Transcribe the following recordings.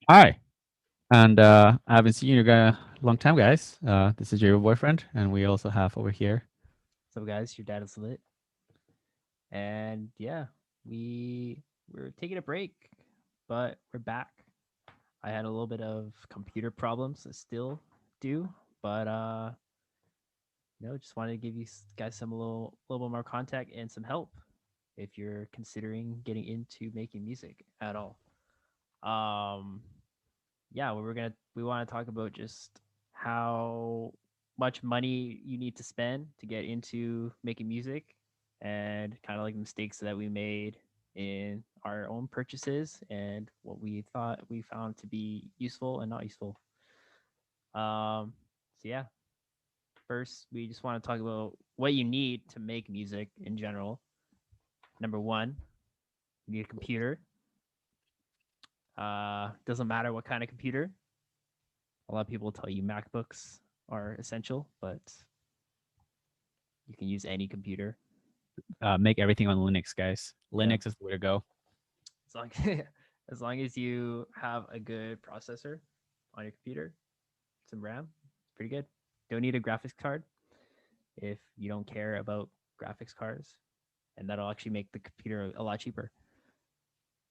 Hi, and I haven't seen you guys a long time, guys. This is your boyfriend, and we also have over here. So guys, your dad is lit, and yeah, we're taking a break, but we're back. I had a little bit of computer problems. I still do, but just wanted to give you guys some little bit more contact and some help if you're considering getting into making music at all. Um, yeah, we want to talk about just how much money you need to spend to get into making music and kind of like the mistakes that we made in our own purchases and what we thought we found to be useful and not useful. So yeah, first we just want to talk about what you need to make music in general. Number one, you need a computer. Doesn't matter what kind of computer. A lot of people tell you MacBooks are essential, but you can use any computer Make everything on Linux, guys. yeah. Linux is the way to go. as long as long as you have a good processor on your computer, some RAM, pretty good. Don't need a graphics card if you don't care about graphics cards, and that'll actually make the computer a lot cheaper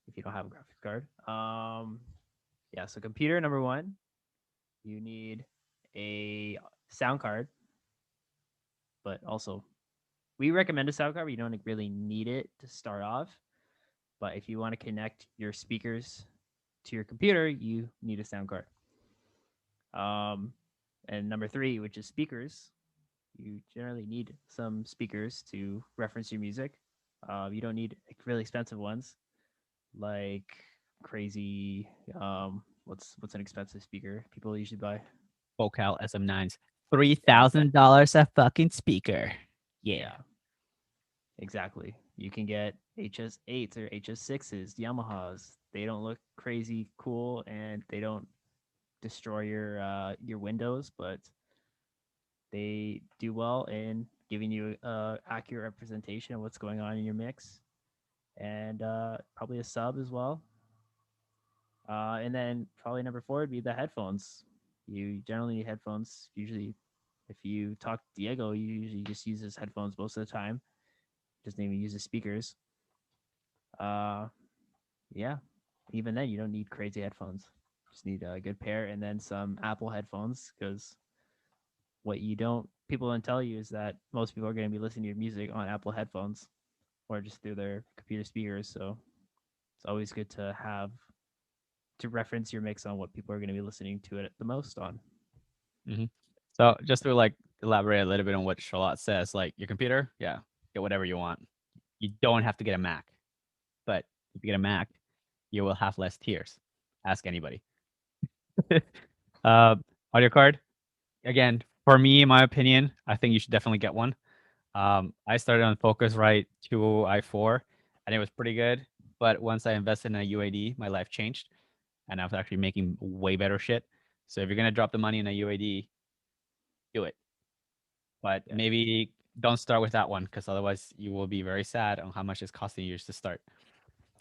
if you don't have a graphics card. Yeah, so computer number one, you need a sound card, but also we recommend a sound card, but you don't really need it to start off. But if you want to connect your speakers to your computer, you need a sound card. Um, and number three, which is speakers, you generally need some speakers to reference your music. You don't need like, really expensive ones, like crazy. What's an expensive speaker people usually buy? Vocal SM9s, Yeah, $3,000 a fucking speaker. Yeah. yeah, exactly. You can get HS8s or HS6s, Yamahas. They don't look crazy cool and they don't destroy your windows, but they do well in giving you accurate representation of what's going on in your mix, and probably a sub as well. And then probably number four would be the headphones. You generally need headphones. Usually, if you talk to Diego, you usually just use his headphones most of the time. Doesn't even use his speakers. Uh, yeah. Even then, you don't need crazy headphones. Just need a good pair and then some Apple headphones because what you don't people don't tell you is that most people are going to be listening to your music on Apple headphones or just through their computer speakers. So it's always good to have to reference your mix on what people are going to be listening to it the most on. hmm So just to like elaborate a little bit on what Charlotte says, like your computer, yeah, get whatever you want. You don't have to get a Mac, but if you get a Mac, you will have less tears. Ask anybody. uh, audio card, again, for me, in my opinion, I think you should definitely get one. I started on Focusrite 2i4, and it was pretty good. But once I invested in a UAD, my life changed, and I was actually making way better shit. So if you're gonna drop the money in a UAD, do it. But Yeah. maybe don't start with that one because otherwise you will be very sad on how much it's costing you to start.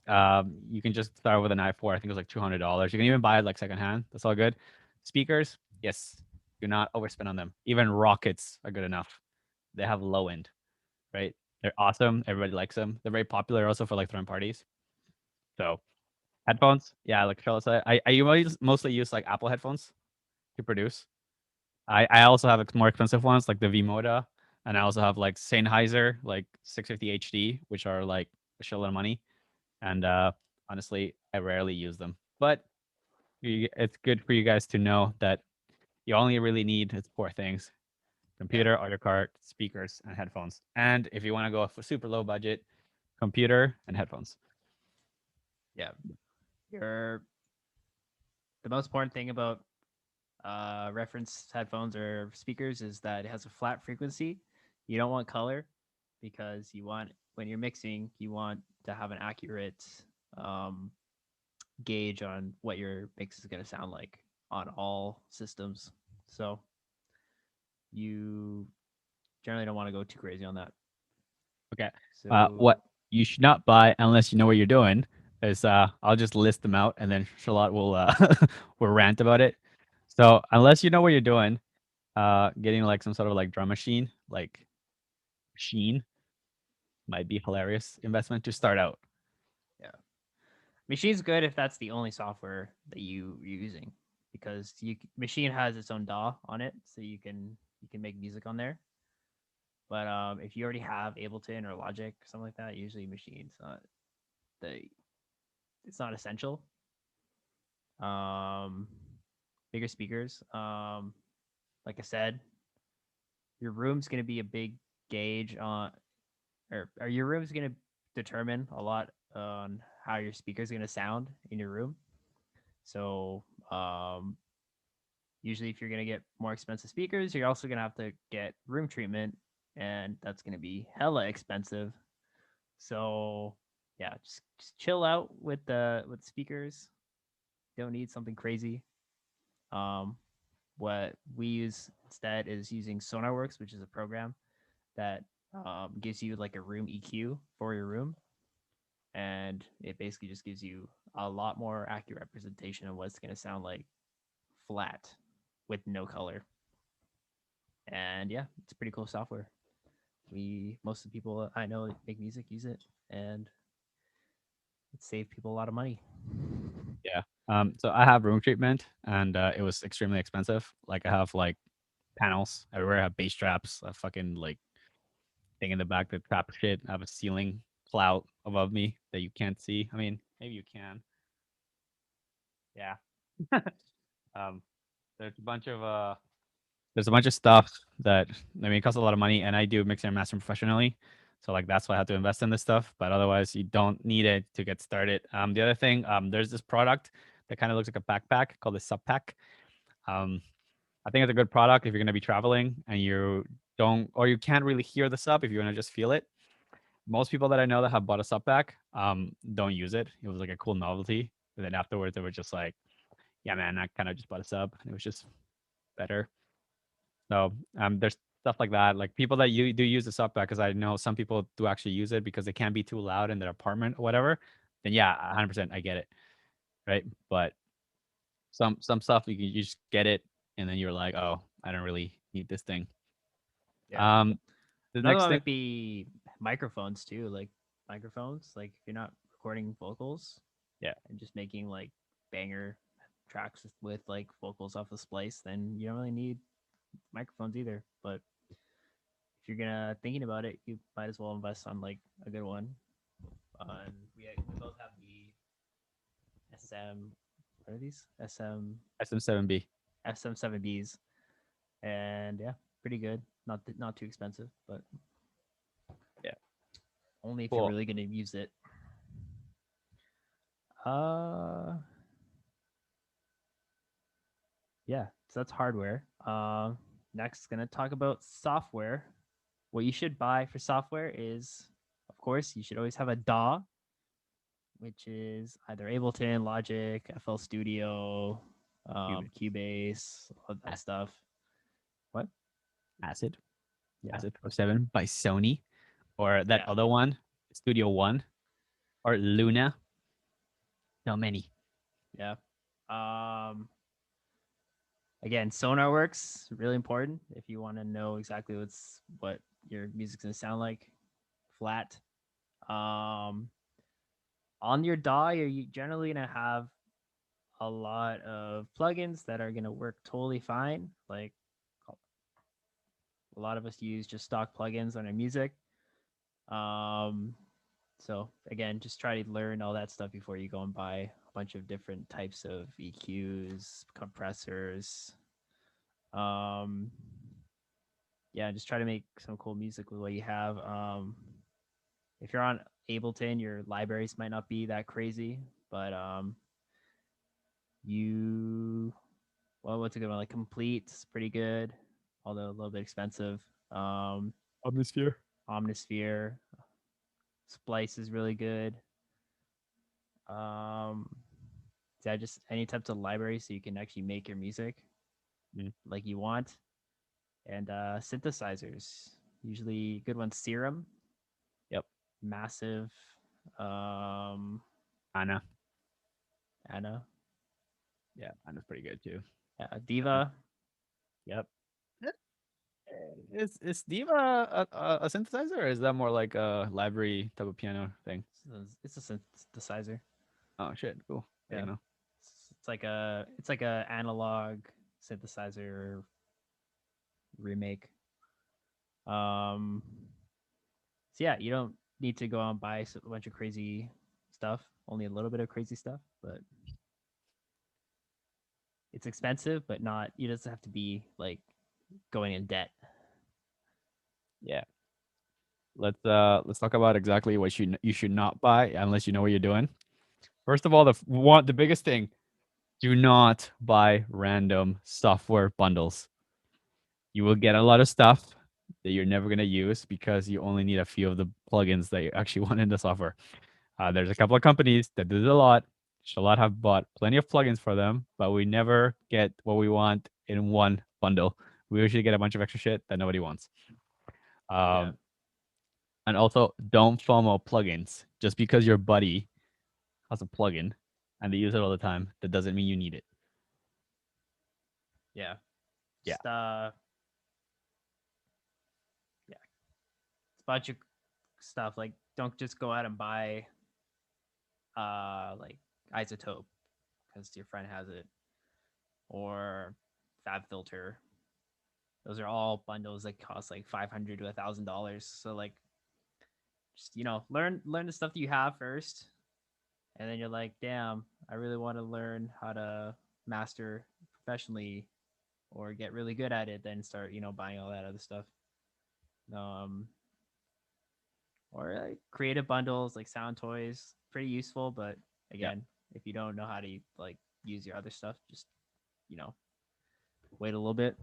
You can just start with an i4. I think it was like $200. You can even buy it like secondhand. That's all good. Speakers, yes, do not overspend on them. Even Rockets are good enough. They have low end, right? They're awesome. Everybody likes them. They're very popular also for like throwing parties. So headphones, yeah, like Charlotte said, I mostly use like Apple headphones to produce. I also have more expensive ones like the V Moda, and I also have like Sennheiser like 650 HD, which are like a shitload of money. And honestly, I rarely use them. But it's good for you guys to know that you only really need it's four things: Yeah. computer, audio card, speakers, and headphones. And if you want to go for super low budget, computer and headphones. Yeah. Your The most important thing about reference headphones or speakers is that it has a flat frequency. You don't want color because you want when you're mixing, you want to have an accurate um, gauge on what your mix is going to sound like on all systems. So you generally don't want to go too crazy on that. Okay. So What you should not buy unless you know what you're doing. is I'll just list them out and then Charlotte will will rant about it. So unless you know what you're doing, getting like some sort of like drum machine, like machine might be hilarious investment to start out. Yeah. Machine's good if that's the only software that you're using, because Machine has its own DAW on it, so you can make music on there. But if you already have Ableton or Logic or something like that, usually Machine's not the it's not essential. Um, Bigger speakers. Like I said, your room's gonna be a big gauge on, or your room's gonna determine a lot on how your speaker's gonna sound in your room. So usually, if you're gonna get more expensive speakers, you're also gonna have to get room treatment, and that's gonna be hella expensive. So yeah, just chill out with speakers. Don't need something crazy. Um, what we use instead is using SonarWorks, which is a program that gives you like a room EQ for your room, and it basically just gives you a lot more accurate representation of what it's going to sound like flat with no color. And yeah, it's pretty cool software. We Most of the people I know that make music use it, and it saved people a lot of money. Yeah. So I have room treatment and it was extremely expensive. Like I have like panels everywhere. I have bass traps, a fucking like thing in the back that trap shit. I have a ceiling cloud above me that you can't see. I mean, maybe you can. Yeah. um, there's a bunch of stuff that I mean it costs a lot of money, and I do mixing and mastering professionally. So like that's why I have to invest in this stuff. But otherwise, you don't need it to get started. The other thing, there's this product that kind of looks like a backpack called the Sub Pack. Um, I think it's a good product if you're gonna be traveling and you don't or you can't really hear the sub if you want to just feel it. Most people that I know that have bought a sub pack don't use it. It was like a cool novelty. But then afterwards they were just like, yeah man, I kind of just bought a sub and it was just better. So there's stuff like that. Like people that you do use the sub pack, because I know some people do actually use it because it can't be too loud in their apartment or whatever. Then yeah, 100% I get it, right? But some stuff you just get it and then you're like, oh, I don't really need this thing. Yeah. Um, the Another next one thing, might be microphones too, like microphones. Like if you're not recording vocals yeah, and just making like banger tracks with like vocals off the splice, then you don't really need microphones either. But if you're gonna thinking about it, you might as well invest on like a good one. And we both have the SM. What are these? SM7B. SM7Bs, and yeah, pretty good. Not too expensive, but Yeah, only if you're cool. really gonna use it. Uh, yeah. So that's hardware. Next, gonna talk about software. What you should buy for software is, of course, you should always have a DAW, which is either Ableton, Logic, FL Studio, Cubase. Cubase, all that Acid. stuff. What? Acid. Yeah, Acid Pro 7 by Sony. Or that yeah, other one, Studio One. Or Luna. So many. yeah. Um, Again, sonar works really important if you want to know exactly what your music's gonna sound like flat. Um, on your DAW, you're generally gonna have a lot of plugins that are gonna work totally fine. Like a lot of us use just stock plugins on our music. Um, so again, just try to learn all that stuff before you go and buy a bunch of different types of EQs, compressors. Um, yeah, just try to make some cool music with what you have. If you're on Ableton, your libraries might not be that crazy, but you what's a good one? Like Complete's pretty good, although a little bit expensive. Um, Omnisphere. Omnisphere, Splice is really good. Um, yeah, just any types of libraries so you can actually make your music Mm, like you want. And synthesizers, usually good ones. Serum, yep. massive. Um, Anna. Anna, Yeah, Anna's pretty good too. Um, Diva. yep. Eh, is Diva a synthesizer, or is that more like a library type of piano thing? It's a synthesizer. Oh shit, cool. Yeah, Didn't know. it's like a analog synthesizer remake. Um, so yeah, you don't need to go out and buy a bunch of crazy stuff. Only a little bit of crazy stuff, but it's expensive, but not. You doesn't have to be like going in debt. Yeah. Let's talk about exactly what you should not buy unless you know what you're doing. First of all, the biggest thing, do not buy random software bundles. You will get a lot of stuff that you're never gonna use because you only need a few of the plugins that you actually want in the software. There's a couple of companies that do this a lot. Charlotte have bought plenty of plugins for them, but we never get what we want in one bundle. We usually get a bunch of extra shit that nobody wants. Yeah, Um, and also, don't FOMO plugins. Just because your buddy has a plugin and they use it all the time, that doesn't mean you need it. yeah. Yeah, Just yeah, it's a bunch of stuff. Like, don't just go out and buy like isotope because your friend has it, or Fab Filter. Those are all bundles that cost like $500 to $1,000. So like, just learn the stuff that you have first, and then you're like, damn, I really want to learn how to master professionally or get really good at it. Then start buying all that other stuff. Um, or like creative bundles like sound toys, pretty useful. But yeah. again, if you don't know how to like use your other stuff, just you know wait a little bit.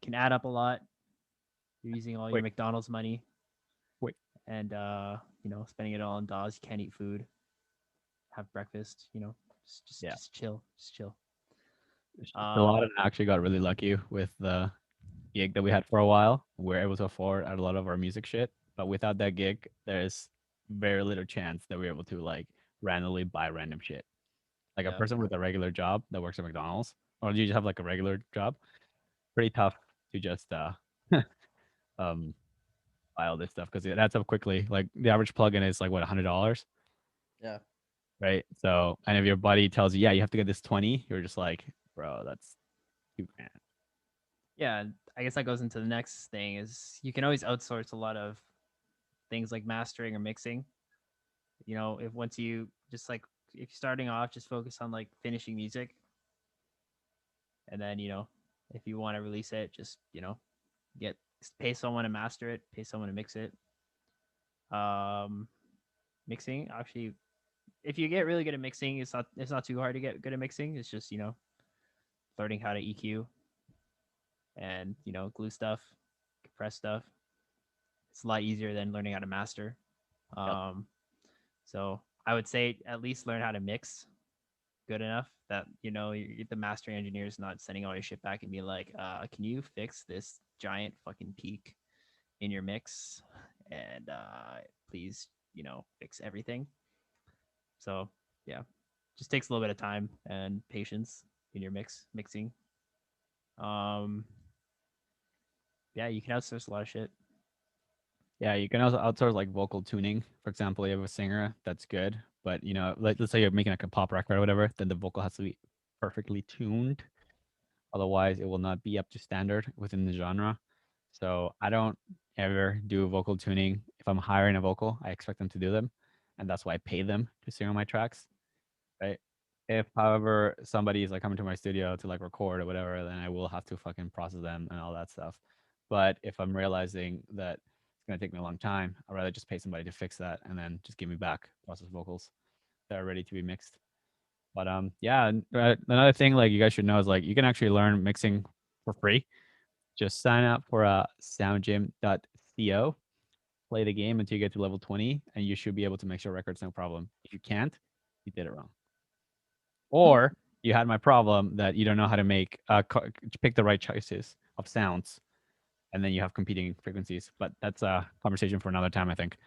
Can add up a lot. You're using all your Wait, McDonald's money wait. and spending it all on DAWs. You can't eat food, have breakfast. Yeah. Just chill, just chill. Charlotte Um, actually got really lucky with the gig that we had for a while. We are able to afford a lot of our music shit, but without that gig, there's very little chance that we're able to like randomly buy random shit. Like a yeah, person with a regular job that works at McDonald's, or you just have like a regular job, pretty tough to just um buy all this stuff because it adds up quickly. Like the average plugin is like what $100, Yeah. right? So, and if your buddy tells you, yeah, you have to get this 20, you're just like, bro, that's 2 grand. yeah. I guess that goes into the next thing is you can always outsource a lot of things like mastering or mixing. If once you just like if you're starting off, just focus on like finishing music, and then if you want to release it, just get pay someone to master it, pay someone to mix it. Um, Mixing actually, if you get really good at mixing, it's not too hard to get good at mixing. It's just learning how to EQ and glue stuff, compress stuff. It's a lot easier than learning how to master. Yep. Um, so I would say at least learn how to mix good enough that the mastering engineer is not sending all your shit back and be like, can you fix this giant fucking peak in your mix and please fix everything. So yeah, just takes a little bit of time and patience in your mixing. um yeah, you can outsource a lot of shit. Yeah, you can also outsource like vocal tuning. For example, you have a singer that's good, but let's say you're making like a pop record or whatever, then the vocal has to be perfectly tuned. Otherwise, it will not be up to standard within the genre. So I don't ever do vocal tuning. If I'm hiring a vocal, I expect them to do them, and that's why I pay them to sing on my tracks, right? If, however, somebody is like coming to my studio to like record or whatever, then I will have to fucking process them and all that stuff. But if I'm realizing that it's gonna take me a long time, I'd rather just pay somebody to fix that and then just give me back processed vocals that are ready to be mixed. But yeah, another thing like you guys should know is like you can actually learn mixing for free. Just sign up for soundgym.co, play the game until you get to level 20, and you should be able to mix your records no problem. If you can't, you did it wrong. Or you had my problem that you don't know how to pick the right choices of sounds, and then you have competing frequencies. But that's a conversation for another time, I think.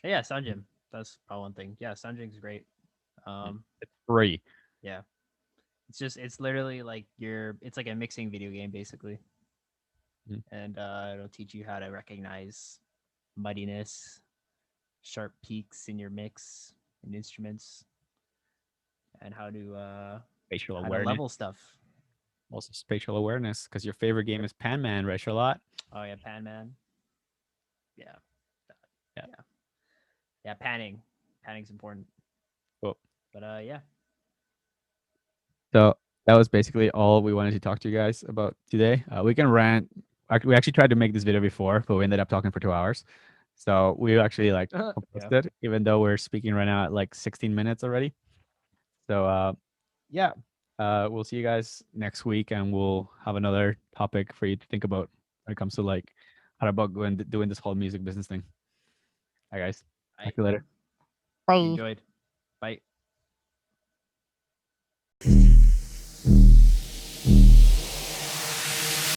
Yeah, soundgym.co. that's probably one thing. Yeah, Sunjing's great. Yeah. Um, It's free. yeah, it's literally like it's like a mixing video game basically, Mhm. and it'll teach you how to recognize muddiness, sharp peaks in your mix and instruments, and Spatial how to awareness. level stuff. Also spatial awareness, because your favorite game Yep. is Pan Man, right, Charlotte? Oh yeah, Pan Man. Yeah, Yeah. yeah, yeah. Panning's important. Cool. But yeah, So that was basically all we wanted to talk to you guys about today. We can rant. We actually tried to make this video before, but we ended up talking for 2 hours. So we actually like yeah. composed it, even though we're speaking right now at like 16 minutes already. So yeah, we'll see you guys next week, and we'll have another topic for you to think about when it comes to like how about doing this whole music business thing. Hi guys, talk I to you later. hope you Bye. enjoyed. Bye.